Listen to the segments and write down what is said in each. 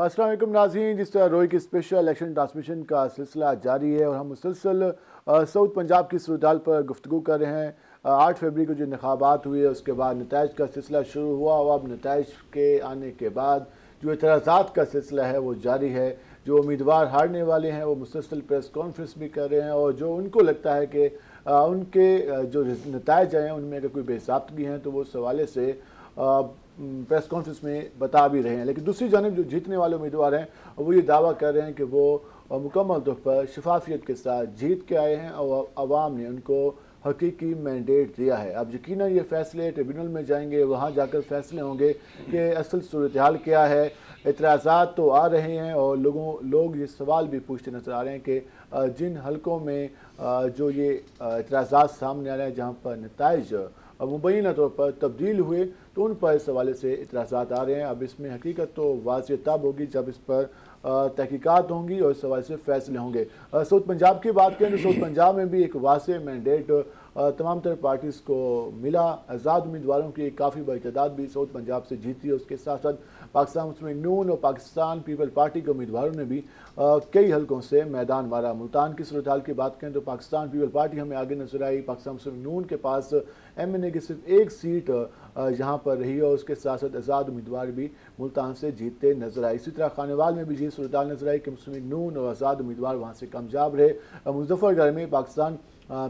السلام علیکم ناظرین، جس طرح روئی کی اسپیشل الیکشن ٹرانسمیشن کا سلسلہ جاری ہے اور ہم مسلسل ساؤتھ پنجاب کی صورتحال پر گفتگو کر رہے ہیں۔ 8 فروری کو جو انتخابات ہوئے اس کے بعد نتائج کا سلسلہ شروع ہوا اور اب نتائج کے آنے کے بعد جو اعتراضات کا سلسلہ ہے وہ جاری ہے۔ جو امیدوار ہارنے والے ہیں وہ مسلسل پریس کانفرنس بھی کر رہے ہیں اور جو ان کو لگتا ہے کہ ان کے جو نتائج ہیں ان میں اگر کوئی بے ضابطگی ہیں تو وہ اس حوالے سے پریس کانفرنس میں بتا بھی رہے ہیں، لیکن دوسری جانب جو جیتنے والے امیدوار ہیں وہ یہ دعویٰ کر رہے ہیں کہ وہ مکمل طور پر شفافیت کے ساتھ جیت کے آئے ہیں اور عوام نے ان کو حقیقی مینڈیٹ دیا ہے۔ اب یقیناً یہ فیصلے ٹریبیونل میں جائیں گے، وہاں جا کر فیصلے ہوں گے کہ اصل صورتحال کیا ہے۔ اعتراضات تو آ رہے ہیں اور لوگ یہ سوال بھی پوچھتے نظر آ رہے ہیں کہ جن حلقوں میں جو یہ اعتراضات سامنے آ رہے ہیں جہاں پر نتائج مبینہ طور پر تبدیل ہوئے تو ان پر اس حوالے سے اعتراضات آ رہے ہیں۔ اب اس میں حقیقت تو واضح تب ہوگی جب اس پر تحقیقات ہوں گی اور اس حوالے سے فیصلے ہوں گے۔ ساؤتھ پنجاب کی بات کریں تو ساؤتھ پنجاب میں بھی ایک واضح مینڈیٹ تمام تر پارٹیز کو ملا۔ آزاد امیدواروں کی کافی بڑی تعداد بھی ساؤتھ پنجاب سے جیتی ہے۔ اس کے ساتھ ساتھ پاکستان مسلم نون اور پاکستان پیپل پارٹی کے امیدواروں نے بھی کئی حلقوں سے میدان مارا۔ ملتان کی صورتحال کی بات کریں تو پاکستان پیپل پارٹی ہمیں آگے نظر آئی، پاکستان مسلم نون کے پاس ایم این اے کی صرف ایک سیٹ یہاں پر رہی اور اس کے ساتھ ساتھ آزاد امیدوار بھی ملتان سے جیتتے نظر آئے۔ اسی طرح خانوال میں بھی یہ صورتحال نظر آئی کہ مسلم نون اور آزاد امیدوار وہاں سے کامیاب رہے۔ مظفر گڑھ میں پاکستان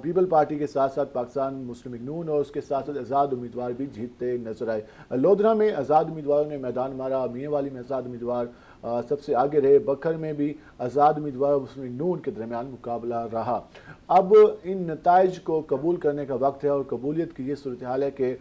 پیپل پارٹی کے ساتھ ساتھ پاکستان مسلم نون اور اس کے ساتھ ساتھ آزاد امیدوار بھی جیتتے نظر آئے۔ لودھرا میں آزاد امیدواروں نے میدان مارا، میاں والی میں آزاد امیدوار سب سے آگے رہے، بکھر میں بھی آزاد امیدوار اور مسلم نون کے درمیان مقابلہ رہا۔ اب ان نتائج کو قبول کرنے کا وقت ہے اور قبولیت کی یہ صورتحال ہے کہ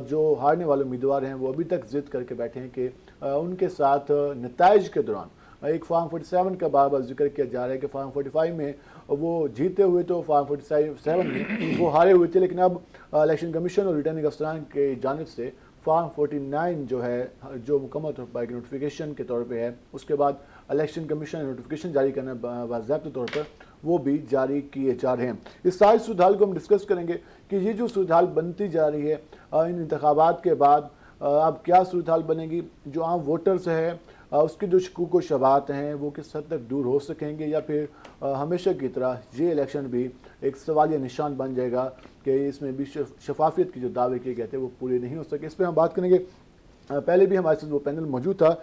جو ہارنے والے امیدوار ہیں وہ ابھی تک ضد کر کے بیٹھے ہیں کہ ان کے ساتھ نتائج کے دوران ایک فارم 47 کا بار بار ذکر کیا جا رہا ہے کہ فارم 45 میں وہ جیتے ہوئے تو فارم 47 میں وہ ہارے ہوئے تھے، لیکن اب الیکشن کمیشن اور ریٹرننگ افسران کی جانب سے فارم 49 جو ہے جو مکمل طور پر ایک نوٹیفیکیشن کے طور پہ ہے، اس کے بعد الیکشن کمیشن نوٹیفیکیشن جاری کرنا باضابطہ طور پر وہ بھی جاری کیے جا رہے ہیں۔ اس ساری صورتحال کو ہم ڈسکس کریں گے کہ یہ جو صورتحال بنتی جا رہی ہے ان انتخابات کے بعد اب کیا صورتحال بنے گی، جو عام ووٹرز ہے اس کے جو شکوک و شبہات ہیں وہ کس حد تک دور ہو سکیں گے یا پھر ہمیشہ کی طرح یہ الیکشن بھی ایک سوالیہ نشان بن جائے گا کہ اس میں بھی شفافیت کی جو دعوے کیے گئے تھے وہ پورے نہیں ہو سکے۔ اس پہ ہم بات کریں گے۔ پہلے بھی ہمارے ساتھ وہ پینل موجود تھا،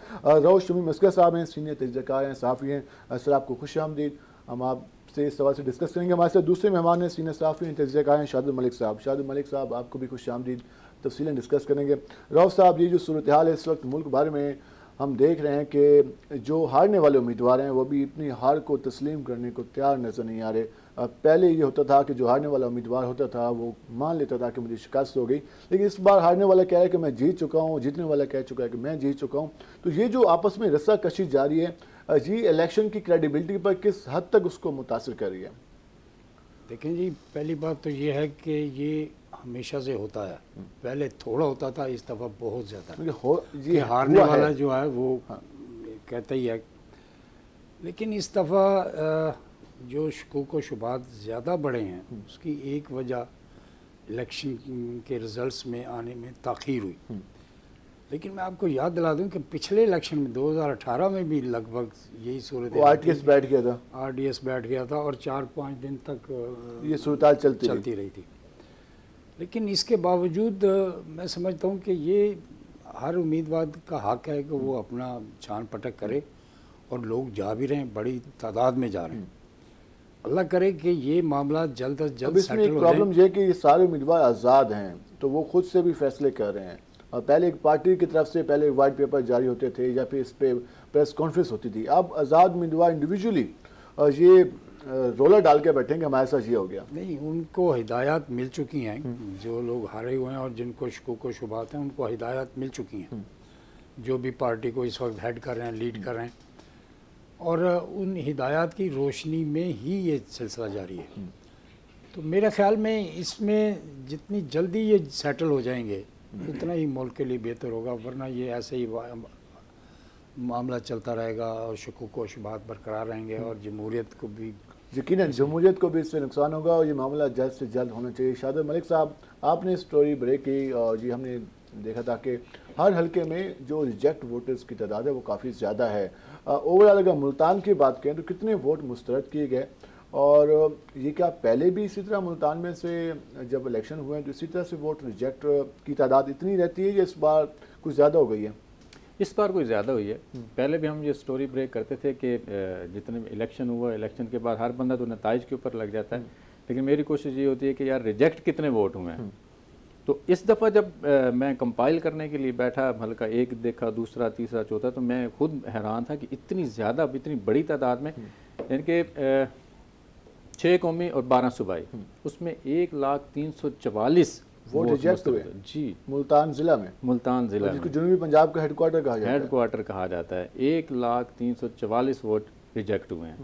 روش شمیم مسکر صاحب ہیں، سینئر تجزیہ کار ہیں، صحافی ہیں۔ سر آپ کو خوش آمدید۔ ہم آپ سے اس سوال سے ڈسکس کریں گے۔ ہمارے ساتھ دوسرے مہمان ہیں، سینئر صحافی ہیں، تجزیہ کار ہیں، شاد الملک صاحب۔ شاد الملک صاحب آپ کو بھی خوش آمدید، تفصیلاً ڈسکس کریں گے۔ روش صاحب، یہ جو صورتحال ہے اس وقت ملک بھر میں ہم دیکھ رہے ہیں کہ جو ہارنے والے امیدوار ہیں وہ بھی اپنی ہار کو تسلیم کرنے کو تیار نظر نہیں آ رہے۔ پہلے یہ ہوتا تھا کہ جو ہارنے والا امیدوار ہوتا تھا وہ مان لیتا تھا کہ مجھے شکست ہو گئی، لیکن اس بار ہارنے والا کہہ رہا ہے کہ میں جیت چکا ہوں، جیتنے والا کہہ چکا ہے کہ میں جیت چکا ہوں۔ تو یہ جو آپس میں رسہ کشی جاری ہے یہ الیکشن کی کریڈیبلٹی پر کس حد تک اس کو متاثر کر رہی ہے؟ دیکھیں جی، پہلی بات تو یہ ہے کہ یہ ہمیشہ سے ہوتا ہے، پہلے تھوڑا ہوتا تھا، اس دفعہ بہت زیادہ کہ ہارنے والا جو ہے وہ کہتا ہی ہے، لیکن اس دفعہ جو شکوک و شبہات زیادہ بڑھے ہیں اس کی ایک وجہ الیکشن کے رزلٹس میں آنے میں تاخیر ہوئی۔ لیکن میں آپ کو یاد دلا دوں کہ پچھلے الیکشن میں 2018 میں بھی لگ بھگ یہی صورت آر ڈی ایس بیٹھ گیا تھا، آر ڈی ایس بیٹھ گیا تھا اور 4-5 دن تک یہ صورتحال چلتی رہی تھی۔ لیکن اس کے باوجود میں سمجھتا ہوں کہ یہ ہر امیدوار کا حق ہے کہ وہ اپنا چھان پٹک کرے اور لوگ جا بھی رہے ہیں، بڑی تعداد میں جا رہے ہیں۔ اللہ کرے کہ یہ معاملہ جلد از جلد اس میں ایک پرابلم یہ ہے کہ یہ سارے امیدوار آزاد ہیں تو وہ خود سے بھی فیصلے کر رہے ہیں، اور پہلے ایک پارٹی کی طرف سے پہلے وائٹ پیپر جاری ہوتے تھے یا پھر اس پہ پریس کانفرنس ہوتی تھی، اب آزاد امیدوار انڈیویجولی یہ رولر ڈال کے بیٹھیں کہ ہمارے ساتھ یہ ہو گیا۔ نہیں، ان کو ہدایات مل چکی ہیں، جو لوگ ہارے ہوئے ہیں اور جن کو شکوک و شبہات ہیں ان کو ہدایات مل چکی ہیں، جو بھی پارٹی کو اس وقت ہیڈ کر رہے ہیں، لیڈ کر رہے ہیں، اور ان ہدایات کی روشنی میں ہی یہ سلسلہ جاری ہے۔ تو میرے خیال میں اس میں جتنی جلدی یہ سیٹل ہو جائیں گے اتنا ہی ملک کے لیے بہتر ہوگا، ورنہ یہ ایسے ہی معاملہ چلتا رہے گا اور شکوک و شبہات برقرار رہیں گے اور جمہوریت کو بھی یقیناً جمہوریت کو بھی اس سے نقصان ہوگا اور یہ معاملہ جلد سے جلد ہونا چاہیے۔ شاد الملک صاحب، آپ نے اسٹوری بریک کی اور ہم نے دیکھا تھا کہ ہر حلقے میں جو ریجیکٹ ووٹرز کی تعداد ہے وہ کافی زیادہ ہے. اوور آل اگر ملتان کی بات کریں تو کتنے ووٹ مسترد کیے گئے, اور یہ کیا پہلے بھی اسی طرح ملتان میں سے جب الیکشن ہوئے ہیں تو اسی طرح سے ووٹ ریجیکٹ کی تعداد اتنی رہتی ہے یا اس بار کچھ زیادہ ہو گئی ہے؟ اس بار کوئی زیادہ ہوئی ہے. پہلے بھی ہم یہ سٹوری بریک کرتے تھے کہ جتنے الیکشن ہوا, الیکشن کے بعد ہر بندہ تو نتائج کے اوپر لگ جاتا ہے, لیکن میری کوشش یہ ہوتی ہے کہ یار ریجیکٹ کتنے ووٹ ہوئے ہیں. تو اس دفعہ جب میں کمپائل کرنے کے لیے بیٹھا, حلقہ ایک دیکھا, دوسرا, تیسرا, چوتھا, تو میں خود حیران تھا کہ اتنی زیادہ, اتنی بڑی تعداد میں, یعنی کہ 6 قومی اور 12 صوبائی, اس میں 1,344,000 ووٹ ریجیکٹ ہوئے. جی, ملتان ضلع میں, ملتان ضلع جس کو جنوبی پنجاب کا ہیڈ کوارٹر کہا جاتا ہے. ہیڈ کوارٹر کہا جاتا ہے. 1,344,000 ووٹ ریجیکٹ ہوئے ہیں.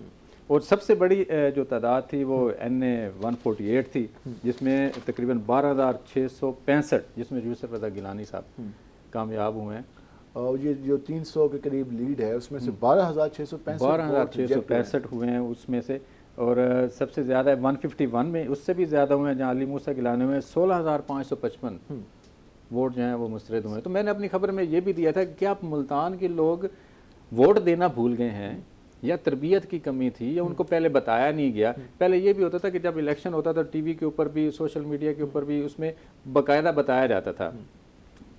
اور سب سے بڑی جو تعداد تھی وہ NA-148 تھی, جس میں تقریباً 12,665, جس میں یوسف رضا گیلانی صاحب کامیاب ہوئے ہیں. اور یہ جو 300 کے قریب لیڈ ہے اس میں سے 12,665 ہوئے ہیں اس میں سے. اور سب سے زیادہ 151 میں اس سے بھی زیادہ ہوئے ہیں جہاں علی موسیٰ گیلانی میں 16,555 ووٹ جو ہیں وہ مسترد ہوئے ہیں. تو میں نے اپنی خبر میں یہ بھی دیا تھا کہ کیا ملتان کے لوگ ووٹ دینا بھول گئے ہیں, یا تربیت کی کمی تھی, یا ان کو پہلے بتایا نہیں گیا. پہلے یہ بھی ہوتا تھا کہ جب الیکشن ہوتا تھا ٹی وی کے اوپر بھی, سوشل میڈیا کے اوپر بھی, اس میں باقاعدہ بتایا جاتا تھا,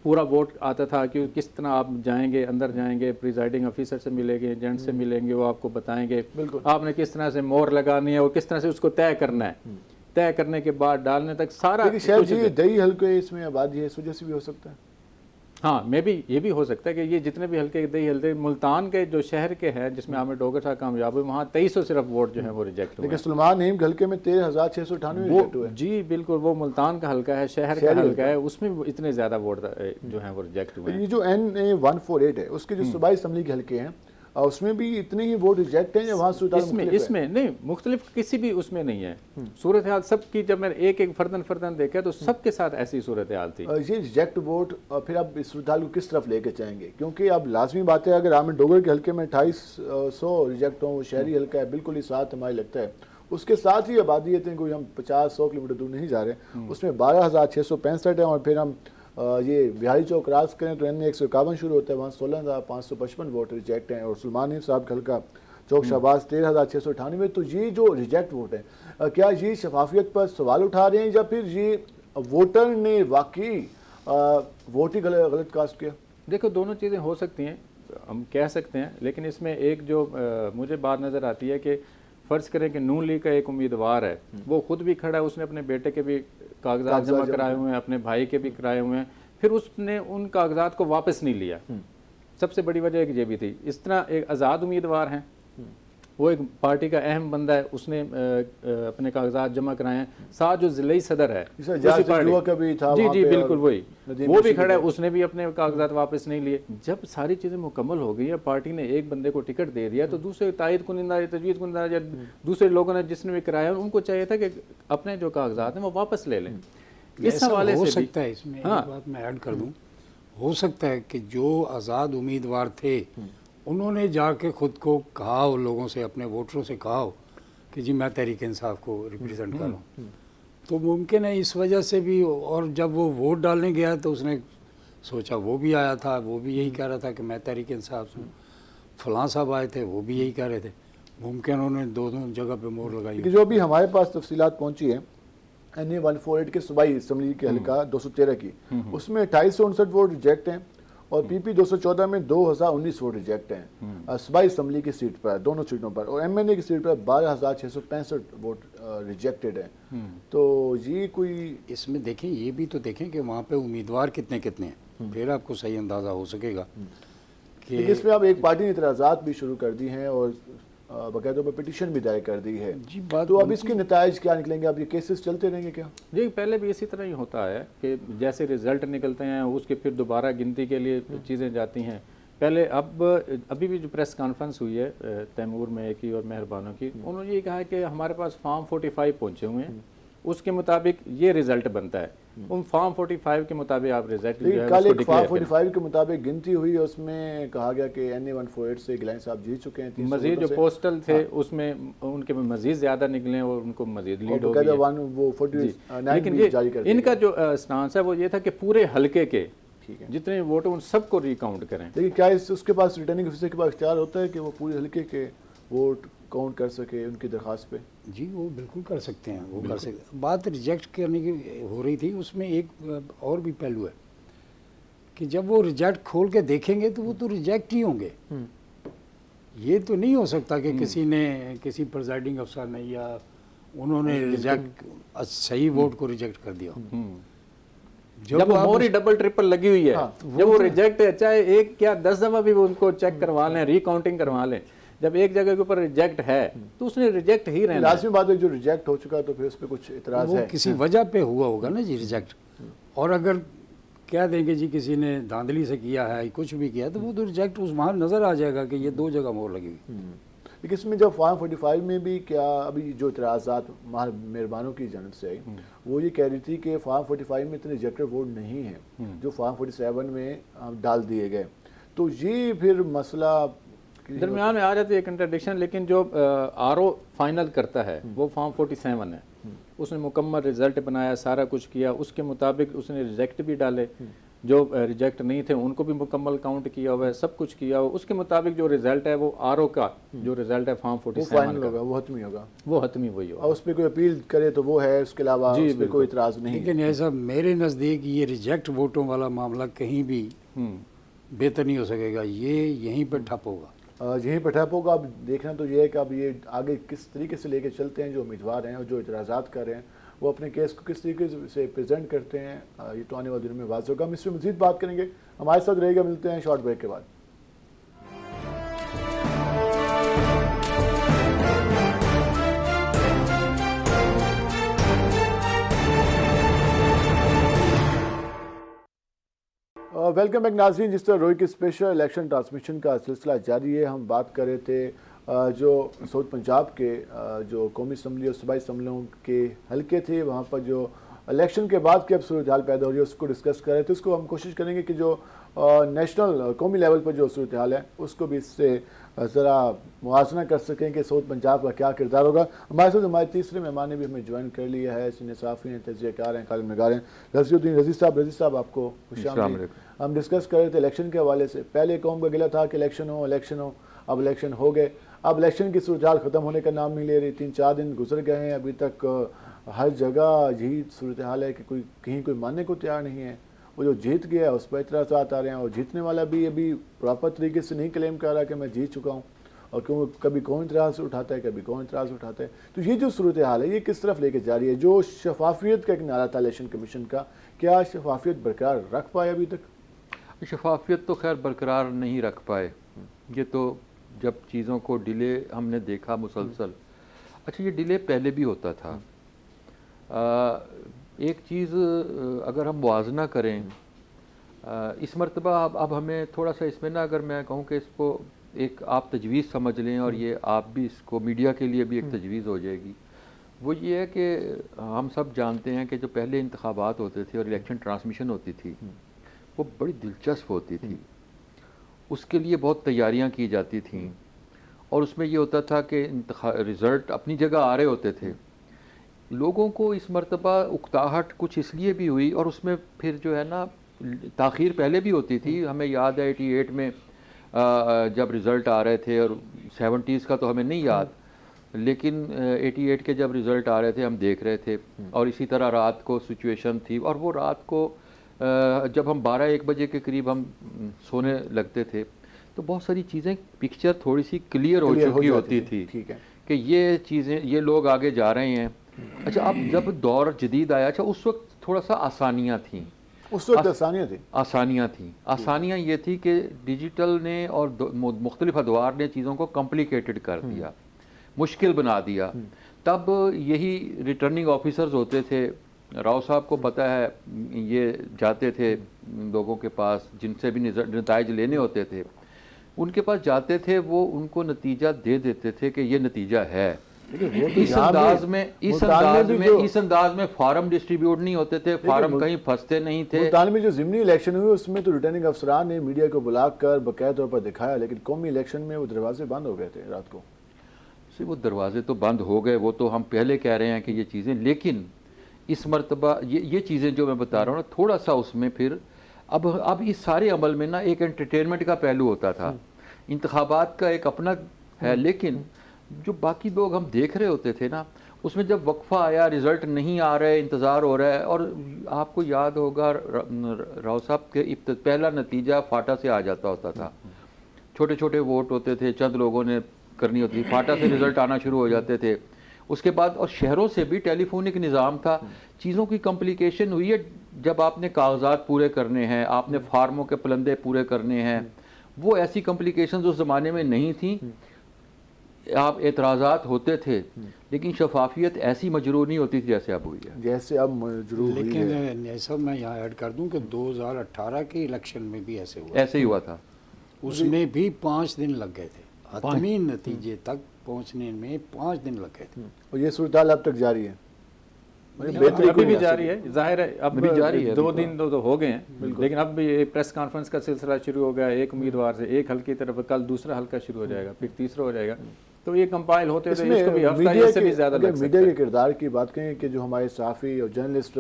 پورا ووٹ آتا تھا کہ کس طرح آپ جائیں گے, اندر جائیں گے, پریزائڈنگ آفیسر سے ملیں گے, ایجنٹ سے ملیں گے, وہ آپ کو بتائیں گے آپ نے کس طرح سے مہر لگانی ہے اور کس طرح سے اس کو طے کرنا ہے, طے کرنے کے بعد ڈالنے تک سارا. شاید یہ دیہی حلقے اس میں آبادی ہے, اس وجہ سے بھی ہو سکتا ہے. ہاں, یہ بھی ہو سکتا ہے کہ یہ جتنے بھی حلقے دیہی حلقے ملتان کے جو شہر کے ہیں جس میں عامر ڈوگر صاحب کامیاب ہوئے, وہاں 2300 صرف ووٹ جو ہیں وہ ریجیکٹ ہوئے. لیکن سلمان نعیم کے حلقے میں 13,698 ریجیکٹ ہوئے. جی بالکل, وہ ملتان کا حلقہ ہے, شہر کا حلقہ ہے, اس میں اتنے زیادہ ووٹ جو ہیں وہ ریجیکٹ ہوئے ہیں. یہ جو NA-148 ہے اس کے جو صوبائی اسمبلی کے حلقے ہیں اس میں بھی اتنے ہی ووٹ ریجیکٹ ہیں یا وہاں اس میں نہیں, مختلف کسی بھی اس میں نہیں ہے صورتحال سب کی. جب میں نے ایک فردن دیکھا تو سب کے ساتھ ایسی صورتحال تھی. یہ ریجیکٹ ووٹ پھر اب اس صورتحال کو کس طرف لے کے چاہیں گے, کیونکہ اب لازمی بات ہے اگر عامر ڈوگر کے حلقے میں 2,800 ریجیکٹ ہوں, وہ شہری حلقہ ہے بالکل ہی ساتھ ہمیں لگتا ہے, اس کے ساتھ ہی آبادیت ہیں, کوئی ہم 50-100 کلومیٹر دور نہیں جا رہے, اس میں 12,665 ہیں, اور پھر ہم یہ بہاری چوک کراس کریں تو NA-151 شروع ہوتا ہے, وہاں 16,555 ووٹ ریجیکٹ ہیں, اور سلمان نعیم صاحب کا حلقہ چوک شہباز 13,698. تو یہ جو ریجیکٹ ووٹ ہیں کیا یہ شفافیت پر سوال اٹھا رہے ہیں یا پھر یہ ووٹر نے واقعی ووٹ ہی غلط کاسٹ کیا؟ دیکھو, دونوں چیزیں ہو سکتی ہیں, ہم کہہ سکتے ہیں, لیکن اس میں ایک جو مجھے بات نظر آتی ہے کہ فرض کریں کہ نون لیگ کا ایک امیدوار ہے, وہ خود بھی کھڑا ہے, اس نے اپنے بیٹے کے بھی کاغذات جمع کرائے ہوئے ہیں, اپنے بھائی کے بھی کرائے ہوئے ہیں, پھر اس نے ان کاغذات کو واپس نہیں لیا. سب سے بڑی وجہ ایک یہ بھی تھی. اس طرح ایک آزاد امیدوار ہیں, وہ ایک پارٹی کا اہم بندہ ہے, اس نے اپنے کاغذات جمع کرائے ہیں, ساتھ جو ضلعی صدر ہے جی بالکل وہی, وہ بھی کھڑا ہے, اس نے بھی اپنے کاغذات واپس نہیں لیے. جب ساری چیزیں مکمل ہو گئی ہیں, پارٹی نے ایک بندے کو ٹکٹ دے دیا, تو دوسرے تائید کنندہ یا تجویز کنندہ یا دوسرے لوگوں نے جس نے بھی کرایا ان کو چاہیے تھا کہ اپنے جو کاغذات ہیں وہ واپس لے لیں. اس حوالے سے ہو سکتا ہے, اس میں ایک بات میں ایڈ کر دوں, ہو سکتا ہے کہ جو آزاد امیدوار تھے انہوں نے جا کے خود کو کہا ہو, لوگوں سے, اپنے ووٹروں سے کہا ہو کہ جی میں تحریک انصاف کو ریپریزنٹ کروں, تو ممکن ہے اس وجہ سے بھی. اور جب وہ ووٹ ڈالنے گیا تو اس نے سوچا, وہ بھی آیا تھا, وہ بھی یہی کہہ رہا تھا کہ میں تحریک انصاف سے ہوں, فلاں صاحب آئے تھے وہ بھی یہی کہہ رہے تھے, ممکن انہوں نے دونوں جگہ پہ مہر لگائی. جو بھی ہمارے پاس تفصیلات پہنچی ہیں NA-148 کے صوبائی اسمبلی کے حلقہ 213 کی, اس میں 2,859 ووٹ ریجیکٹ ہیں, اور PP 214 میں 2,019 ووٹ ریجیکٹ ہیں صوبائی اسمبلی کی سیٹ پر, دونوں سیٹوں پر, اور MNA کی سیٹ پر 12,665 ووٹ ریجیکٹڈ ہیں. تو یہ کوئی اس میں دیکھیں, یہ بھی تو دیکھیں کہ وہاں پہ امیدوار کتنے ہیں, پھر آپ کو صحیح اندازہ ہو سکے گا کہ اس میں اب ایک پارٹی نے اعتراضات بھی شروع کر دی ہیں اور باقاعدہ پر پٹیشن بھی دائر کر دی ہے. تو اب اس کے نتائج کیا نکلیں گے؟ اب یہ کیسز چلتے رہیں گے کیا؟ جی, پہلے بھی اسی طرح ہی ہوتا ہے کہ جیسے رزلٹ نکلتے ہیں اس کے پھر دوبارہ گنتی کے لیے چیزیں جاتی ہیں. پہلے ابھی بھی جو پریس کانفرنس ہوئی ہے تیمور میں کی اور مہربانوں کی, انہوں نے یہ کہا کہ ہمارے پاس فارم 45 پہنچے ہوئے ہیں, اس کے مطابق یہ رزلٹ بنتا ہے. ان فارم 45 کے مطابق آپ رزلٹ جو ہے کل ایک فارم 45 کے مطابق گنتی ہوئی, اس میں کہا گیا کہ NA-148 سے گیلانی صاحب جیت چکے ہیں. مزید جو پوسٹل تھے اس میں ان کے مزید زیادہ نکلے اور ان کو مزید لیڈ ہو گئی. لیکن ان کا جو سٹانس ہے وہ یہ تھا کہ پورے حلقے کے ٹھیک ہے. جتنے ووٹ ہیں ان سب کو ریکاؤنٹ کریں. لیکن کیا اس کے پاس ریٹرننگ آفیسر کے پاس اختیار ہوتا ہے کہ وہ پورے حلقے کے ووٹ کاؤنٹ کر سکے ان کی درخواست پہ؟ جی وہ بالکل کر سکتے ہیں, وہ کر سکتے ہیں. بات ریجیکٹ کرنے کی ہو رہی تھی, اس میں ایک اور بھی پہلو ہے کہ جب وہ ریجیکٹ کھول کے دیکھیں گے تو وہ تو ریجیکٹ ہی ہوں گے. یہ تو نہیں ہو سکتا کہ کسی نے, کسی پریزائڈنگ افسر نے یا انہوں نے ریجیکٹ صحیح ووٹ کو ریجیکٹ کر دیا. جب موری ڈبل ٹرپل لگی ہوئی ہے, جب وہ ریجیکٹ ہے, چاہے ایک کیا 10 دفعہ بھی وہ ان کو چیک کروا لیں, ریکاؤنٹنگ کروا لیں, جب ایک جگہ کے اوپر ریجیکٹ ہے تو اس نے ریجیکٹ ہی رہنا. لازمی بات ہے جو ریجیکٹ ہو چکا تو پھر اس پہ کچھ اعتراض وہ ہے, کسی وجہ پہ ہوا ہوگا نا جی ریجیکٹ. اور اگر کہہ دیں کہ جی کسی نے دھاندلی سے کیا ہے, کچھ بھی کیا, تو وہ تو ریجیکٹ اس وہاں نظر آ جائے گا کہ یہ 2 جگہ مور لگی ہوئی. لیکن اس میں جب فارم 45 میں بھی کیا ابھی جو اعتراضات مہربانوں کی جانب سے آئی وہ یہ کہہ رہی تھی کہ فارم 45 میں اتنے ریجیکٹڈ ووٹ نہیں ہیں جو فارم 47 میں ڈال دیے گئے. تو یہ پھر مسئلہ درمیان میں آ جاتی ہے کنٹرڈکشن. لیکن جو آر او فائنل کرتا ہے وہ فارم 47 ہے, اس نے مکمل رزلٹ بنایا, سارا کچھ کیا, اس کے مطابق اس نے ریجیکٹ بھی ڈالے, جو ریجیکٹ نہیں تھے ان کو بھی مکمل کاؤنٹ کیا ہوا ہے, سب کچھ کیا ہوا, اس کے مطابق جو رزلٹ ہے وہ آر او کا جو رزلٹ ہے فارم 47 فائنل ہوگا, وہ حتمی ہوگا, وہ حتمی وہی ہوگا. اور اس پہ کوئی اپیل کرے تو وہ ہے, اس کے علاوہ اس پہ کوئی اعتراض نہیں. لیکن ایسا میرے نزدیک یہ ریجیکٹ ووٹوں والا معاملہ کہیں بھی بہتر نہیں ہو سکے گا, یہ یہیں پہ ٹھپ ہوگا. یہیں پہ ٹھپ ہوگا. اب دیکھنا تو یہ ہے کہ اب یہ آگے کس طریقے سے لے کے چلتے ہیں جو امیدوار ہیں اور جو اعتراضات کر رہے ہیں, وہ اپنے کیس کو کس طریقے سے پریزنٹ کرتے ہیں. یہ تو آنے والے دنوں میں واضح ہوگا. ہم اس پہ مزید بات کریں گے, ہمارے ساتھ رہے گا. ملتے ہیں شارٹ بریک کے بعد. ویلکم بیک ناظرین. جس طرح روئی کی اسپیشل الیکشن ٹرانسمیشن کا سلسلہ جاری ہے, ہم بات کر رہے تھے جو ساؤتھ پنجاب کے جو قومی اسمبلی اور صوبائی اسمبلیوں کے حلقے تھے, وہاں پر جو الیکشن کے بعد کی اب صورتحال پیدا ہو رہی ہے اس کو ڈسکس کر رہے تھے. اس کو ہم کوشش کریں گے کہ جو نیشنل قومی لیول پر جو صورتحال ہے اس کو بھی اس سے ذرا موازنہ کر سکیں کہ ساؤتھ پنجاب کا کیا کردار ہوگا. ہمارے ساتھ ہمارے تیسرے مہمان نے بھی ہمیں جوائن کر لیا ہے, سینئر صحافی ہیں, تجزیہ کار ہیں, کالم نگار ہیں, رضی الدین رضی صاحب. رضی صاحب آپ کو خوش آمدید. ہم ڈسکس کر رہے تھے الیکشن کے حوالے سے. پہلے قوم کا گلہ تھا کہ الیکشن ہو, اب الیکشن ہو گئے. اب الیکشن کی صورتحال ختم ہونے کا نام نہیں لے رہی. 3-4 دن گزر گئے ہیں, ابھی تک ہر جگہ یہی صورتحال ہے کہ کہیں کوئی ماننے کو تیار نہیں ہے. وہ جو جیت گیا ہے اس پر اعتراضات آ رہے ہیں, اور جیتنے والا بھی ابھی پراپر طریقے سے نہیں کلیم کر رہا کہ میں جیت چکا ہوں, اور کبھی کون اعتراض اٹھاتا ہے, کبھی کون اعتراض اٹھاتا ہے. تو یہ جو صورتحال ہے یہ کس طرف لے کے جا رہی ہے؟ جو شفافیت کا ایک نعرہ تھا الیکشن کمیشن کا, کیا شفافیت برقرار رکھ پائے ابھی تک؟ شفافیت تو خیر برقرار نہیں رکھ پائے. یہ تو جب چیزوں کو ڈیلے ہم نے دیکھا مسلسل. اچھا یہ ڈیلے پہلے بھی ہوتا تھا. ایک چیز اگر ہم موازنہ کریں اس مرتبہ, اب ہمیں تھوڑا سا اس میں نا, اگر میں کہوں کہ اس کو ایک آپ تجویز سمجھ لیں, اور یہ آپ بھی اس کو میڈیا کے لیے بھی ایک تجویز ہو جائے گی, وہ یہ ہے کہ ہم سب جانتے ہیں کہ جو پہلے انتخابات ہوتے تھے اور الیکشن ٹرانسمیشن ہوتی تھی وہ بڑی دلچسپ ہوتی تھی. اس کے لیے بہت تیاریاں کی جاتی تھیں, اور اس میں یہ ہوتا تھا کہ رزلٹ اپنی جگہ آ رہے ہوتے تھے. لوگوں کو اس مرتبہ اکتاہٹ کچھ اس لیے بھی ہوئی, اور اس میں پھر جو ہے نا تاخیر پہلے بھی ہوتی تھی. ہمیں یاد ہے 88 میں جب رزلٹ آ رہے تھے, اور 70s کا تو ہمیں نہیں یاد, لیکن 88 کے جب رزلٹ آ رہے تھے ہم دیکھ رہے تھے. اور اسی طرح رات کو سچویشن تھی, اور وہ رات کو جب ہم 12-1 بجے کے قریب ہم سونے لگتے تھے تو بہت ساری چیزیں پکچر تھوڑی سی کلیئر ہو چکی ہوتی تھی کہ یہ چیزیں, یہ لوگ آگے جا رہے ہیں. اچھا اب جب دور جدید آیا, اچھا اس وقت تھوڑا سا آسانیاں تھیں. اس وقت آسانیاں تھیں. آسانیاں یہ تھی کہ ڈیجیٹل نے اور مختلف ادوار نے چیزوں کو کمپلیکیٹڈ کر دیا, مشکل بنا دیا. تب یہی ریٹرننگ آفیسرز ہوتے تھے, راؤ صاحب کو پتہ ہے, یہ جاتے تھے لوگوں کے پاس جن سے بھی نتائج لینے ہوتے تھے, ان کے پاس جاتے تھے, وہ ان کو نتیجہ دے دیتے تھے کہ یہ نتیجہ ہے. اس انداز میں فارم ڈسٹریبیوٹ نہیں ہوتے تھے, فارم کہیں پھنستے نہیں تھے. ملتان میں جو ضمنی الیکشن ہوئی اس میں تو ریٹرننگ افسران نے میڈیا کو بلا کر باقاعدہ طور پر دکھایا, لیکن قومی الیکشن میں وہ دروازے بند ہو گئے تھے رات کو. وہ دروازے تو بند ہو گئے, وہ تو ہم پہلے کہہ رہے ہیں کہ یہ چیزیں, لیکن اس مرتبہ یہ چیزیں جو میں بتا رہا ہوں نا, تھوڑا سا اس میں پھر اب اس سارے عمل میں نا ایک انٹرٹینمنٹ کا پہلو ہوتا تھا، انتخابات کا ایک اپنا ہے، لیکن جو باقی لوگ ہم دیکھ رہے ہوتے تھے نا اس میں جب وقفہ آیا، رزلٹ نہیں آ رہے، انتظار ہو رہا ہے، اور آپ کو یاد ہوگا راؤ صاحب کے پہلا نتیجہ فاٹا سے آ جاتا ہوتا تھا، چھوٹے چھوٹے ووٹ ہوتے تھے، چند لوگوں نے کرنی ہوتی تھی، فاٹا سے رزلٹ آنا شروع ہو جاتے تھے، اس کے بعد اور شہروں سے بھی ٹیلی فونک نظام تھا، چیزوں کی کمپلیکیشن ہوئی ہے، جب آپ نے کاغذات پورے کرنے ہیں، آپ نے فارموں کے پلندے پورے کرنے ہیں، وہ ایسی کمپلیکیشنز اس زمانے میں نہیں تھیں، آپ اعتراضات ہوتے تھے لیکن شفافیت ایسی مجروح نہیں ہوتی تھی جیسے اب ہوئی ہے، جیسے اب مجروح ہوئی ہے۔ لیکن نیسا میں یہاں ایڈ کر دوں کہ 2018 کے الیکشن میں بھی ایسے ہی ہوا تھا، اس میں بھی 5 دن لگ گئے تھے، حتمی نتیجے تک پہنچنے میں 5 دن لگ گئے تھے، اور یہ صورتحال اب تک جاری ہے، ابھی بھی جاری ہے، ظاہر ہے اب بھی جاری ہے، 2 دن تو ہو گئے ہیں، لیکن اب بھی ایک پریس کانفرنس کا سلسلہ شروع ہو گیا، ایک امیدوار سے ایک حلقے کی طرف، کل دوسرا حلقہ شروع ہو جائے گا، پھر تیسرا ہو جائے گا، تو یہ کمپائل ہوتے ہوتے اس کو بھی ہفتہ یا اس سے بھی زیادہ لگ سکتا ہے۔ میڈیا کے کردار کی بات کریں کہ جو ہمارے صحافی اور جرنلسٹ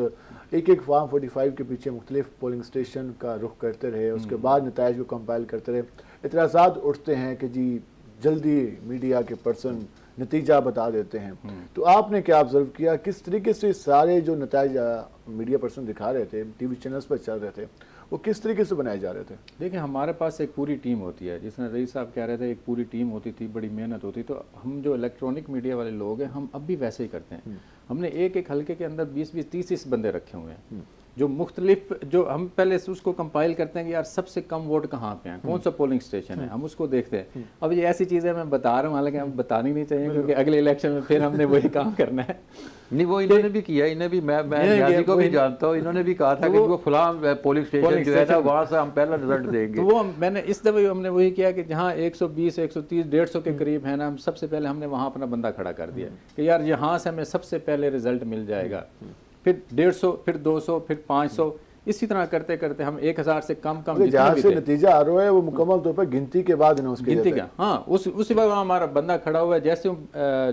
ایک فارم 45 کے پیچھے مختلف پولنگ اسٹیشن کا رخ کرتے رہے، اس کے بعد نتائج کو کمپائل کرتے رہے، اعتراضات اٹھتے ہیں کہ جی جلدی میڈیا کے پرسن نتیجہ بتا دیتے ہیں، تو آپ نے کیا آبزرو کیا کس طریقے سے سارے جو نتائج میڈیا پرسن دکھا رہے تھے، ٹی وی چینلز پر چل رہے تھے، وہ کس طریقے سے بنائے جا رہے تھے؟ دیکھیں ہمارے پاس ایک پوری ٹیم ہوتی ہے، جس میں رئیس صاحب کہہ رہے تھے ایک پوری ٹیم ہوتی تھی، بڑی محنت ہوتی، تو ہم جو الیکٹرانک میڈیا والے لوگ ہیں ہم اب بھی ویسے ہی کرتے ہیں، ہم نے ایک حلقے کے اندر 20-20 30 بندے رکھے ہوئے ہیں، جو مختلف، جو ہم پہلے اس کو کمپائل کرتے ہیں کہ یار سب سے کم ووٹ کہاں پہ ہیں، کون سا پولنگ اسٹیشن ہے، ہم اس کو دیکھتے ہیں۔ اب یہ ایسی چیزیں میں بتا رہا ہوں، حالانکہ ہم بتانی نہیں چاہیے کیونکہ اگلے الیکشن میں پھر ہم نے وہی کام کرنا ہے۔ نہیں وہ انہوں نے بھی کیا، انہیں بھی میں نیازی کو بھی جانتا ہوں، انہوں نے بھی کہا تھا کہ وہ فلاں پولنگ اسٹیشن جو ہے نا وہاں سے ہم پہلا رزلٹ دیں گے، تو وہ میں نے اس دفعہ ہم نے وہی کیا کہ جہاں 120 130 150 کے قریب ہے نا، ہم سب سے پہلے ہم نے وہاں اپنا بندہ کھڑا کر دیا کہ یار یہاں سے ہمیں سب سے پہلے رزلٹ مل جائے گا، پھر 150 پھر 200 پھر 500، اسی طرح کرتے کرتے ہم 1000 سے کم جہاں سے نتیجہ آ رہا ہے وہ مکمل طور پر گنتی کے بعد گنتی کا، ہاں اسی وقت ہمارا بندہ کھڑا ہوا ہے، جیسے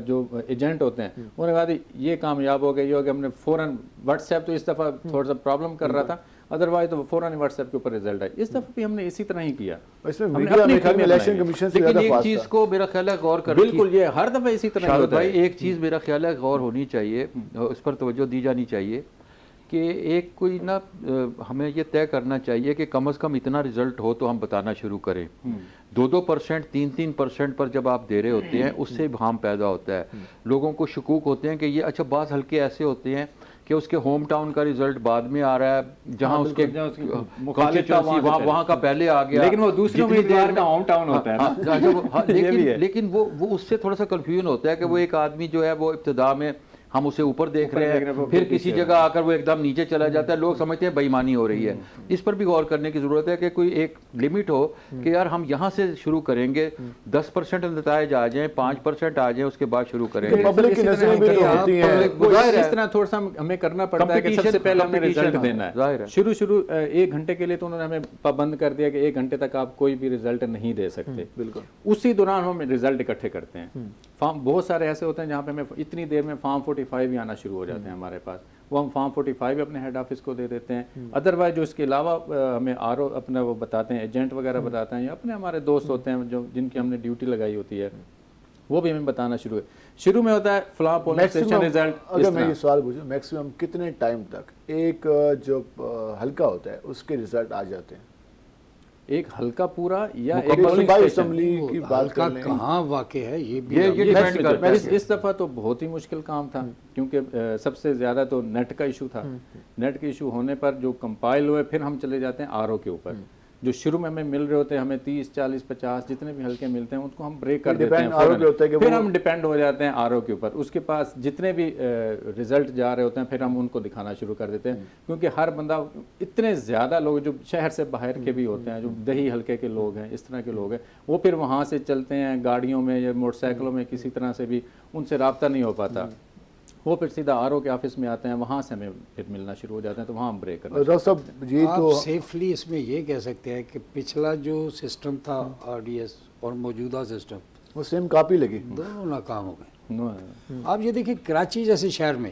جو ایجنٹ ہوتے ہیں انہوں نے کہا یہ کامیاب ہو گیا، یہ ہو گیا، ہم نے فوراً واٹس ایپ، تو اس دفعہ تھوڑا سا پرابلم کر رہا تھا، ادروائز تو فوراً واٹس ایپ کے اوپر رزلٹ آئی، اس دفعہ بھی ہم نے اسی طرح ہی کیا۔ لیکن ایک چیز کو میرا خیال ہے غور کرنا، بالکل یہ ہر دفعہ اسی طرح ہوتا ہے، ایک چیز میرا خیال ہے غور ہونی چاہیے، اس پر توجہ دی جانی چاہیے کہ ایک کوئی نا ہمیں یہ طے کرنا چاہیے کہ کم از کم اتنا رزلٹ ہو تو ہم بتانا شروع کریں۔ 2% 3% پر جب آپ دے رہے ہوتے ہیں اس سے ابہام پیدا ہوتا ہے، لوگوں کو شکوک ہوتے ہیں کہ یہ اچھا، بعض حلقے ایسے ہوتے ہیں کہ اس کے ہوم ٹاؤن کا رزلٹ بعد میں آ رہا ہے، جہاں اس کے مخالف وہاں کا پہلے آ گیا، لیکن وہ دوسرے امیدوار کا ہوم ٹاؤن ہوتا ہے، لیکن وہ اس سے تھوڑا سا کنفیوژن ہوتا ہے کہ وہ ایک آدمی جو ہے وہ ابتدا میں ہم اسے اوپر دیکھ رہے ہیں، پھر کسی جگہ آ کر وہ ایک دم نیچے چلا جاتا ہے، لوگ سمجھتے ہیں بے ایمانی ہو رہی ہے۔ اس پر بھی غور کرنے کی ضرورت ہے کہ کوئی ایک لمٹ ہو کہ یار ہم یہاں سے شروع کریں گے، 10% نتائج آ جائیں، 5% آ جائیں، اس کے بعد شروع کریں گے۔ اس طرح تھوڑا سا ہمیں کرنا پڑتا ہے کہ سب سے پہلے ہمیں رزلٹ دینا ہے، شروع 1 گھنٹے کے لیے تو انہوں نے ہمیں پابند کر دیا کہ 1 گھنٹے تک آپ کوئی بھی رزلٹ نہیں دے سکتے، اسی دوران ہم رزلٹ اکٹھے کرتے ہیں۔ فارم بہت سارے ایسے ہوتے ہیں جہاں پہ ہمیں اتنی دیر میں فارم 45 ہی آنا شروع ہو جاتے ہیں ہمارے پاس، وہ ہم فارم 45 اپنے ہیڈ آفس کو دے دیتے ہیں، ادروائز جو اس کے علاوہ ہمیں RO اپنا وہ بتاتے ہیں، ایجنٹ وغیرہ بتاتے ہیں، یا اپنے ہمارے دوست ہوتے ہیں جو جن کی ہم نے ڈیوٹی لگائی ہوتی ہے، وہ بھی ہمیں بتانا شروع میں ہوتا ہے فلاں پولنگ اسٹیشن رزلٹ۔ اگر میں یہ سوال پوچھوں، میکسیمم کتنے ٹائم تک ایک جو حلقہ ہوتا ہے اس کے رزلٹ آ جاتے ہیں؟ ایک حلقہ پورا یا اسمبلی کی بات کر لیں، کہاں واقع ہے یہ بھی اس دفعہ تو بہت ہی مشکل کام تھا، کیونکہ سب سے زیادہ تو نیٹ کا ایشو تھا، نیٹ کے ایشو ہونے پر جو کمپائل ہوئے پھر ہم چلے جاتے ہیں RO کے اوپر، جو شروع میں ہمیں مل رہے ہوتے ہیں، ہمیں 30 40 50 جتنے بھی حلقے ملتے ہیں ان کو ہم بریک کر دیتے ہیں، پھر ہم ڈیپینڈ ہو جاتے ہیں RO کے اوپر، اس کے پاس جتنے بھی رزلٹ جا رہے ہوتے ہیں پھر ہم ان کو دکھانا شروع کر دیتے ہیں، کیونکہ ہر بندہ، اتنے زیادہ لوگ جو شہر سے باہر کے بھی ہوتے ہیں، جو دیہی حلقے کے لوگ ہیں، اس طرح کے لوگ ہیں، وہ پھر وہاں سے چلتے ہیں گاڑیوں میں یا موٹر سائیکلوں میں، کسی طرح سے بھی ان سے رابطہ نہیں ہو پاتا، وہ پھر سیدھا RO کے آفس میں آتے ہیں، وہاں سے ہمیں پھر ملنا شروع ہو جاتے ہیں، تو وہاں ہم بریک کرنا۔ آپ سیفلی اس میں یہ کہہ سکتے ہیں کہ پچھلا جو سسٹم تھا RDS اور موجودہ سسٹم وہ سیم کاپی لگی، دونوں ناکام ہو گئے۔ آپ یہ دیکھیں کراچی جیسے شہر میں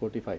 45।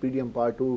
PDM Part 2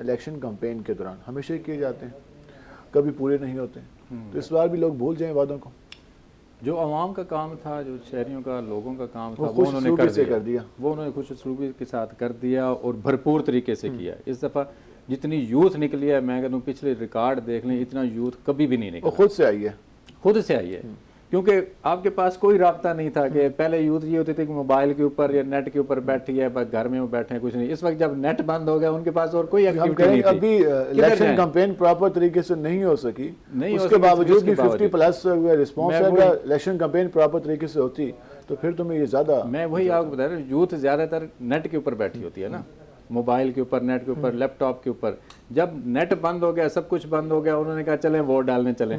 الیکشن کمپین کے دوران ہمیشہ ہی کیے جاتے ہیں, کبھی پورے نہیں ہوتے, تو اس بار بھی لوگ بھول جائیں وعدوں کو. جو عوام کا کام تھا, جو شہریوں کا, لوگوں کا کام تھا, وہ وہ خوش انہوں نے اسلوبی سے کر کر دیا. دیا. وہ انہوں نے خوش اسلوبی کے ساتھ کر دیا اور بھرپور طریقے سے کیا. اس دفعہ جتنی یوتھ نکلی ہے, میں کہتا ہوں پچھلے ریکارڈ دیکھ لیں, اتنا یوتھ کبھی بھی نہیں وہ نکلا. خود سے آئی ہے. خود سے آئی ہے, کیونکہ آپ کے پاس کوئی رابطہ نہیں تھا. کہ پہلے یوتھ یہ ہوتی تھی کہ موبائل کے اوپر یا نیٹ کے اوپر بیٹھی ہے, بس گھر میں وہ بیٹھے ہیں, کچھ نہیں. اس وقت جب نیٹ بند ہو گیا, ان کے پاس اور کوئی ہم ایکٹیویٹی کہیں نہیں تھی. ابھی الیکشن کمپین پراپر طریقے سے نہیں ہو سکی, اس کے باوجود بھی 50+ رسپانس ہے. اگر الیکشن کمپین پراپر طریقے سے ہوتی تو پھر تمہیں یہ زیادہ. میں وہی آپ کو بتا رہا ہوں, یوتھ زیادہ تر نیٹ کے اوپر بیٹھی ہوتی ہے نا, موبائل کے اوپر, نیٹ کے اوپر, لیپ ٹاپ کے اوپر. جب نیٹ بند ہو گیا, سب کچھ بند ہو گیا, انہوں نے کہا چلیں ووٹ ڈالنے چلیں.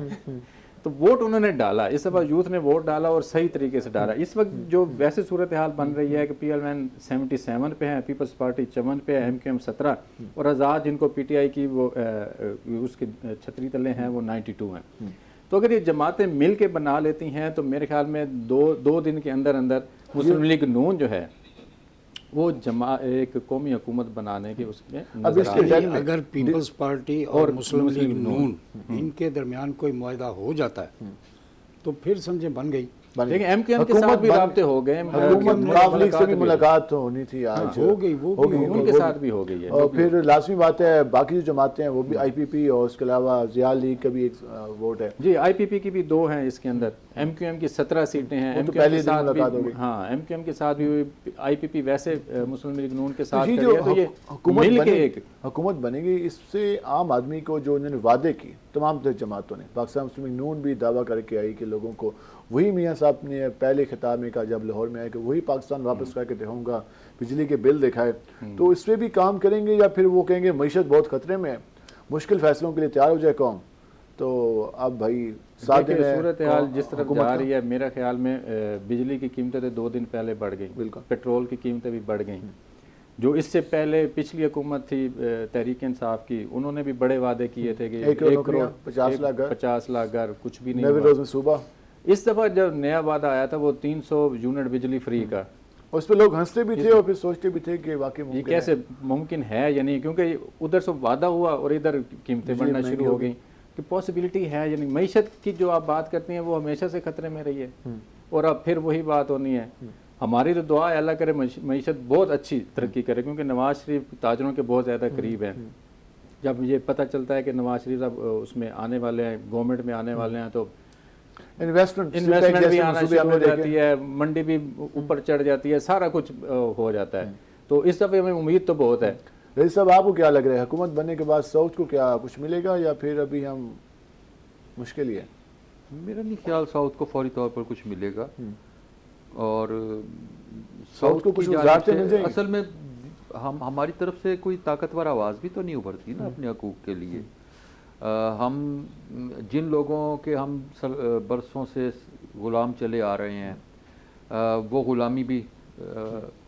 تو ووٹ انہوں نے ڈالا. اس دفعہ یوتھ نے ووٹ ڈالا اور صحیح طریقے سے ڈالا. اس وقت جو ویسے صورتحال بن رہی ہے کہ PLN 77 پہ ہے, پیپلز پارٹی 54 پہ ہے, MQM 17, اور آزاد جن کو PTI کی وہ اس کے چھتری تلے ہیں وہ 92 ہیں. تو اگر یہ جماعتیں مل کے بنا لیتی ہیں تو میرے خیال میں دو دن کے اندر اندر مسلم لیگ نون جو ہے وہ ایک قومی حکومت بنانے کے اس میں نظر آ رہی ہے. اگر پیپلز پارٹی اور مسلم لیگ نون ان کے درمیان کوئی معاہدہ ہو جاتا ہے تو پھر سمجھے بن گئی. لیکن MQM کے ساتھ بھی رابطے ہو گئے, حکومت سے بھی ملاقات ہونی تھی آج, ہو گئی, وہ ان کے ساتھ بھی ہو گئی ہے. اور پھر لازمی بات ہے باقی جو جماعتیں ہیں وہ بھی IPP اور اس کے علاوہ ضیاء لیگ کا بھی ایک ووٹ ہے. جی IPP کی بھی 2 ہیں اس کے اندر. MQM کی 17 سیٹیں ہیں. پہلے دن ملاقات ہو گئی. ہاں MQM کے ساتھ بھی, IPP ویسے مسلم لیگ نون کے ساتھ کر دیا. تو یہ مل کے ایک حکومت بنے گی. اس سے عام آدمی کو جو انہوں نے وعدے کی تمام جماعتوں نے, پاکستان مسلم لیگ نون بھی دعویٰ کر کے آئی کہ لوگوں کو وہی میاں صاحب نے پہلے خطاب میں کہا جب لاہور میں آئے کہ وہی پاکستان واپس کر کے دکھاؤں گا, بجلی کے بل دکھائے. تو اس پہ بھی کام کریں گے یا پھر وہ کہیں گے معیشت بہت خطرے میں ہے, مشکل فیصلوں کے لیے تیار ہو جائے قوم. تو اب بھائی صورتحال جس طرف جا رہی ہے, میرا خیال میں بجلی کی قیمتیں 2 دن پہلے بڑھ گئیں, بالکل پیٹرول کی قیمتیں بھی بڑھ گئیں. جو اس سے پہلے پچھلی حکومت تھی تحریک انصاف کی, انہوں نے بھی بڑے وعدے کیے تھے کہ 1 کروڑ 50 لاکھ گھر, کچھ بھی نہیں صوبہ. اس دفعہ جب نیا وعدہ آیا تھا وہ 300 یونٹ بجلی فری کا, اس پہ لوگ ہنستے بھی تھے اور پھر سوچتے بھی تھے کہ واقعی یہ کیسے ممکن ہے یا نہیں, کیونکہ ادھر سے وعدہ ہوا اور ادھر قیمتیں بڑھنا شروع ہو گئیں. کہ پاسبلٹی ہے یعنی معیشت کی جو آپ بات کرتے ہیں وہ ہمیشہ سے خطرے میں رہی ہے, اور اب پھر وہی بات ہونی ہے. ہماری تو دعا ہے اللہ کرے معیشت بہت اچھی ترقی کرے, کیونکہ نواز شریف تاجروں کے بہت زیادہ قریب ہیں. جب یہ پتہ چلتا ہے کہ نواز شریف اب اس میں آنے والے ہیں, گورنمنٹ میں آنے والے ہیں, تو انویسٹمنٹ بھی آنا شروع ہو جاتی ہے, منڈی بھی اوپر چڑھ جاتی ہے, سارا کچھ ہو جاتا ہے. تو اس دفعہ ہمیں امید تو بہت ہے. رئیس صاحب آپ کو کیا لگ رہا ہے, حکومت بننے کے بعد ساؤتھ کو کیا کچھ ملے گا یا پھر ابھی ہم مشکل ہی ہے؟ میرا نہیں خیال ساؤتھ کو فوری طور پر کچھ ملے گا, اور ساؤتھ کو کچھ اصل میں ہماری طرف سے کوئی طاقتور آواز بھی تو نہیں ابھرتی نا اپنے حقوق کے لیے. ہم جن لوگوں کے ہم برسوں سے غلام چلے آ رہے ہیں وہ غلامی بھی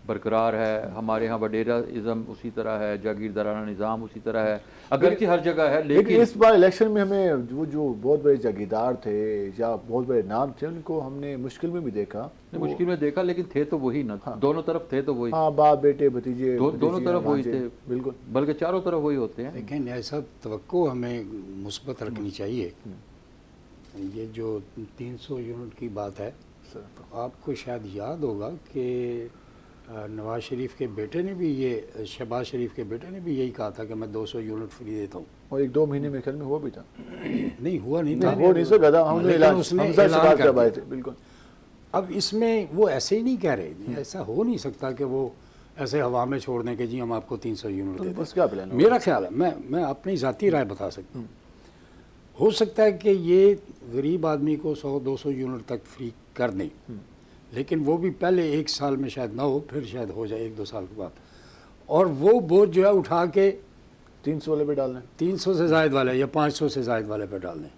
برقرار ہے. ہمارے ہاں وڈیرا ازم اسی طرح ہے, جاگیردارانہ نظام اسی طرح ہے, اگرچہ ہر جگہ ہے, لیکن اس بار الیکشن میں ہمیں وہ جو بہت بڑے جاگیردار تھے یا بہت بڑے نام تھے ان کو ہم نے مشکل میں بھی دیکھا. مشکل میں دیکھا لیکن تھے تو وہی نا, دونوں طرف تھے تو وہی. ہاں, باپ بیٹے بھتیجے دونوں طرف وہی تھے, بالکل, بلکہ چاروں طرف وہی ہوتے ہیں. لیکن ایسا توقع ہمیں مثبت رکھنی چاہیے. یہ جو 300 یونٹ کی بات ہے, آپ کو شاید یاد ہوگا کہ نواز شریف کے بیٹے نے بھی یہ, شہباز شریف کے بیٹے نے بھی یہی کہا تھا کہ میں 200 یونٹ فری دیتا ہوں, اور 1-2 مہینے میں خیال میں ہوا بھی تھا. نہیں ہوا نہیں تھا, وہ نہیں سو گدا, ہم نے اعلان کر دیا. بالکل. اب اس میں وہ ایسے ہی نہیں کہہ رہے, ایسا ہو نہیں سکتا کہ وہ ایسے ہوا میں چھوڑ دیں کہ جی ہم آپ کو 300 یونٹ دے دیں. میرا خیال ہے, میں اپنی ذاتی رائے بتا سکتا ہوں, ہو سکتا ہے کہ یہ غریب آدمی کو 100-200 یونٹ تک فری کر دیں, لیکن وہ بھی پہلے 1 سال میں شاید نہ ہو, پھر شاید ہو جائے 1-2 سال کے بعد, اور وہ بوجھ جو ہے اٹھا کے 300 والے پہ ڈال دیں, 300 سے زائد والے یا 500 سے زائد والے پہ ڈال دیں.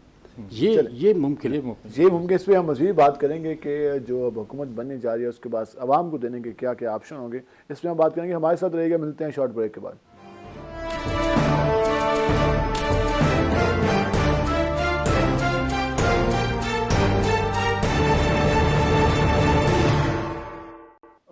یہ ممکن ہے. یہ ممکن. اس پہ ہم مزید بات کریں گے کہ جو اب حکومت بننے جا رہی ہے اس کے بعد عوام کو دینے کے کیا کیا آپشن ہوں گے, اس پہ ہم بات کریں گے. ہمارے ساتھ رہے گا, ملتے ہیں شارٹ بریک کے بعد.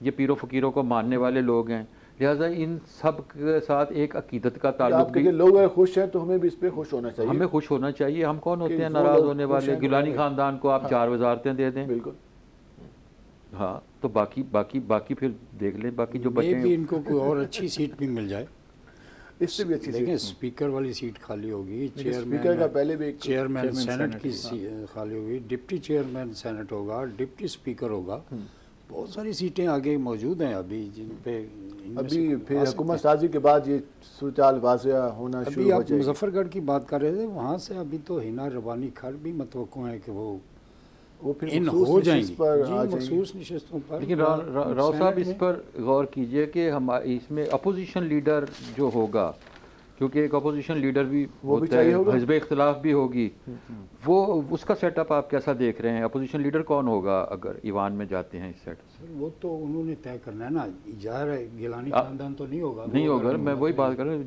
یہ پیر و فقیروں کو ماننے والے لوگ ہیں، لہٰذا ان سب کے ساتھ ایک عقیدت کا آپ تعلق کے بھی، لوگ اگر خوش ہیں تو ہمیں بھی اس پہ خوش ہونا چاہیے. ہمیں خوش ہونا چاہیے. ہم کون ہوتے کہ ہیں وہ ناراض لوگ ہونے خوش والے؟ ہیں تو گیلانی ہمیں- خاندان کو آپ 4 وزارتیں دے دیں. بالکل. ہاں تو باقی پھر دیکھ لیں، باقی جو میں بچے بھی ہیں. ان کو کوئی اور اچھی سیٹ بھی مل جائے. اس سے بھی اچھی دیکھیں سیٹ. اسپیکر والی سیٹ خالی ہوگی، اسپیکر کا پہلے بھی ایک چیئرمین چیئرمین سینٹ کی خالی ہوگی، ڈپٹی چیئرمین سینٹ ہوگا، ڈپٹی اسپیکر ہوگا. بہت ساری سیٹیں آگے موجود ہیں ابھی جن پہ ان میں سے ابھی کوئی پھر آ سکتے حکومت ہیں. سازی کے بعد یہ صورتحال واضح ہونا ابھی شروع ہو آپ جائے گی. مظفر گڑھ کی بات کر رہے تھے، وہاں سے ابھی تو ہینا ربانی کھڑ بھی متوقع ہیں کہ وہ وہ پھر ان مخصوص ہو جائیں نشست گی پر جی آ جائیں گی. مخصوص نشستوں پر. لیکن راؤ صاحب اس پر غور کیجئے کہ اس میں اپوزیشن لیڈر جو ہوگا، کیونکہ ایک اپوزیشن لیڈر بھی وہ بھی ہوتا چاہیے ہے، ہوگا. حزب اختلاف بھی ہوگی، وہ اس کا سیٹ اپ آپ کیسا دیکھ رہے ہیں؟ اپوزیشن لیڈر کون ہوگا اگر ایوان میں جاتے ہیں اس سیٹ سے؟ وہ تو انہوں نے طے کرنا ہے نا. ظاہر ہے گیلانی خاندان تو نہیں ہوگا. نہیں ہوگا. میں وہی بات کر رہا ہوں،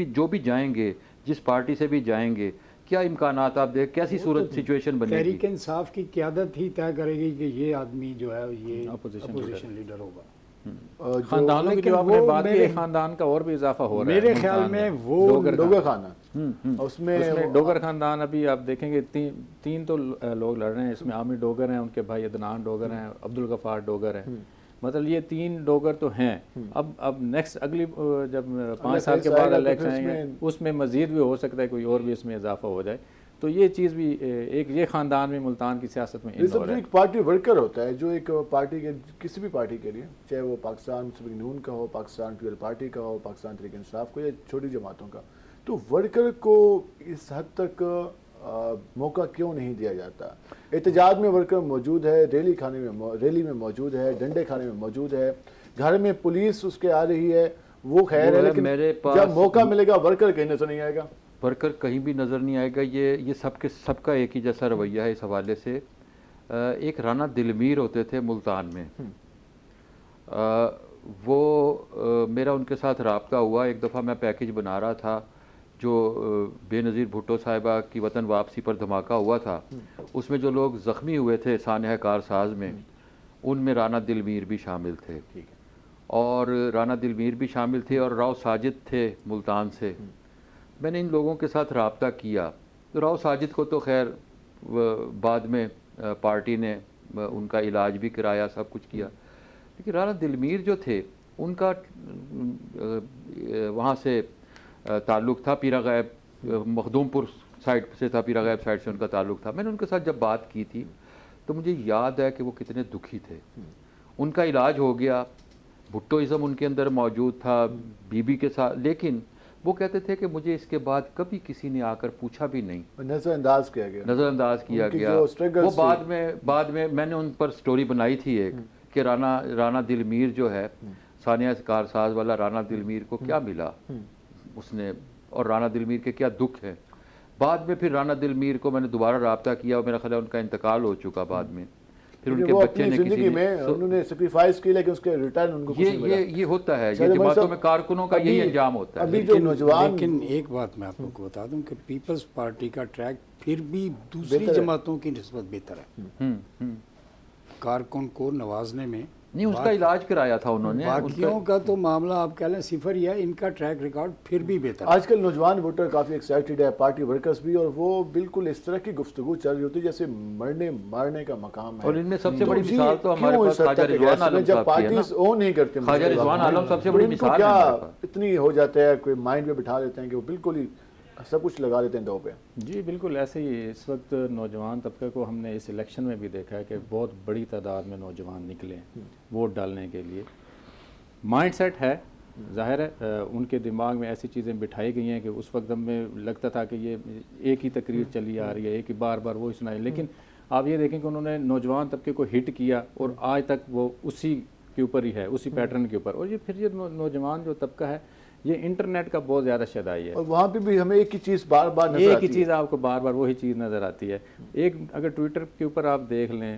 جو بھی جائیں گے، جس پارٹی سے بھی جائیں گے، کیا امکانات آپ دیکھ، کیسی صورت سچویشن بنے گی؟ تحریک انصاف کی قیادت ہی طے کرے گی کہ یہ آدمی جو ہے یہ اپوزیشن لیڈر ہوگا. خاندانوں کی لیکن جو آپ نے وہ بات کی، میرے- خاندان کا اور بھی اضافہ ہو رہا ہے میرے خیال ملتان میں وہ ڈوگر خانہ اس میں ڈوگر خاندان، ابھی آپ دیکھیں گے تین تو لوگ لڑ رہے ہیں اس میں. عامر ڈوگر ہیں، ان کے بھائی عدنان ڈوگر ہیں، عبدالغفار ڈوگر ہیں. مطلب یہ 3 ڈوگر تو ہیں. اب نیکسٹ اگلی جب 5 سال کے بعد الیکشن آئیں گے اس میں مزید بھی ہو سکتا ہے کوئی اور بھی اس میں اضافہ ہو جائے. تو یہ چیز بھی ایک یہ خاندان بھی ملتان کی سیاست میں یہ سب ایک پارٹی ورکر ہوتا ہے جو ایک پارٹی کے کسی بھی پارٹی کے لیے، چاہے وہ پاکستان مسلم لیگ نون کا ہو، پاکستان پیپل پارٹی کا ہو، پاکستان تحریک انصاف کو، یا چھوٹی جماعتوں کا، تو ورکر کو اس حد تک موقع کیوں نہیں دیا جاتا؟ احتجاج میں ورکر موجود ہے، ریلی میں موجود ہے، ڈنڈے کھانے میں موجود ہے، گھر میں پولیس اس کے آ رہی ہے، وہ خیر ہے، لیکن جب موقع ملے گا ورکر کہیں نظر نہیں آئے گا. ورکر کہیں بھی نظر نہیں آئے گا. یہ سب کا ایک ہی جیسا رویہ ہے اس حوالے سے. ایک رانا دلمیر ہوتے تھے ملتان میں، وہ میرا ان کے ساتھ رابطہ ہوا. ایک دفعہ میں پیکج بنا رہا تھا جو بے نظیر بھٹو صاحبہ کی وطن واپسی پر دھماکہ ہوا تھا، اس میں جو لوگ زخمی ہوئے تھے سانحہ کارساز میں، ان میں رانا دلمیر بھی شامل تھے. اور رانا دلمیر بھی شامل تھے اور راؤ ساجد تھے ملتان سے. میں نے ان لوگوں کے ساتھ رابطہ کیا. تو راؤ ساجد کو تو خیر بعد میں پارٹی نے ان کا علاج بھی کرایا، سب کچھ کیا. لیکن رانا دلمیر جو تھے ان کا وہاں سے تعلق تھا، پیرا غیب مخدوم پور سائڈ سے تھا، پیرا غیب سائڈ سے ان کا تعلق تھا. میں نے ان کے ساتھ جب بات کی تھی تو مجھے یاد ہے کہ وہ کتنے دکھی تھے. ان کا علاج ہو گیا، بھٹوازم ان کے اندر موجود تھا بی بی کے ساتھ، لیکن وہ کہتے تھے کہ مجھے اس کے بعد کبھی کسی نے آ کر پوچھا بھی نہیں، نظر انداز کیا گیا. وہ بعد میں نے ان پر سٹوری بنائی تھی ایک کہ رانا دلمیر جو ہے، سانحہ کارساز والا رانا دلمیر کو کیا ملا اس نے، اور رانا دلمیر کے کیا دکھ ہے. بعد میں پھر رانا دلمیر کو میں نے دوبارہ رابطہ کیا اور میرا خیال ہے ان کا انتقال ہو چکا بعد میں. پھر ان کے بچے نے زندگی میں انہوں نے سیکریفائز کی، لیکن اس کے ریٹرن ان کو کچھ نہیں ملا. یہ ہوتا ہے، یہ جماعتوں میں کارکنوں کا یہی انجام ہوتا ہے. ابھی جو نوجوان، لیکن ایک بات میں آپ کو بتا دوں کہ پیپلز پارٹی کا ٹریک پھر بھی دوسری جماعتوں کی نسبت بہتر ہے. کارکن کو نوازنے میں نہیں، اس کا علاج کرایا تھا انہوں نے. باقیوں کا تو معاملہ آپ کہہ لیں صفر ہی ہے، ان کا ٹریک ریکارڈ پھر بھی بہتر ہے. آج کل نوجوان ووٹر کافی ایکسائٹیڈ ہے، پارٹی ورکرز بھی، اور وہ بالکل اس طرح کی گفتگو چل رہی ہوتی ہے جیسے مرنے مارنے کا مقام ہے. اور ان میں سب سے بڑی مثال تو ہمارے پاس خواجہ رضوان عالم جب صاحب کی ہے نا. پارٹیز اون نہیں کرتے، خواجہ رضوان عالم سب سے بڑی مثال ہے کیا ہمارے پاس. اتنی ہو جاتا ہے، کوئی مائنڈ پہ بٹھا دیتے ہیں کہ وہ بالکل ہی سب کچھ لگا دیتے ہیں دو پہ. جی بالکل ایسے ہی اس وقت نوجوان طبقے کو ہم نے اس الیکشن میں بھی دیکھا ہے کہ بہت بڑی تعداد میں نوجوان نکلے ہیں ووٹ ڈالنے کے لیے. مائنڈ سیٹ ہے، ظاہر ہے ان کے دماغ میں ایسی چیزیں بٹھائی گئی ہیں کہ اس وقت ہمیں لگتا تھا کہ یہ ایک ہی تقریر چلی آ رہی ہے، ایک ہی بار بار وہی سنائی. لیکن آپ یہ دیکھیں کہ انہوں نے نوجوان طبقے کو ہٹ کیا اور آج تک وہ اسی کے اوپر ہی ہے، اسی پیٹرن کے اوپر. اور یہ پھر یہ نوجوان جو طبقہ ہے یہ انٹرنیٹ کا بہت زیادہ شدائی ہے، اور وہاں پہ بھی ہمیں ایک ہی چیز بار بار نظر ایک آتی ہی ہے. چیز آپ کو بار بار وہی چیز نظر آتی ہے. اگر ٹویٹر کے اوپر آپ دیکھ لیں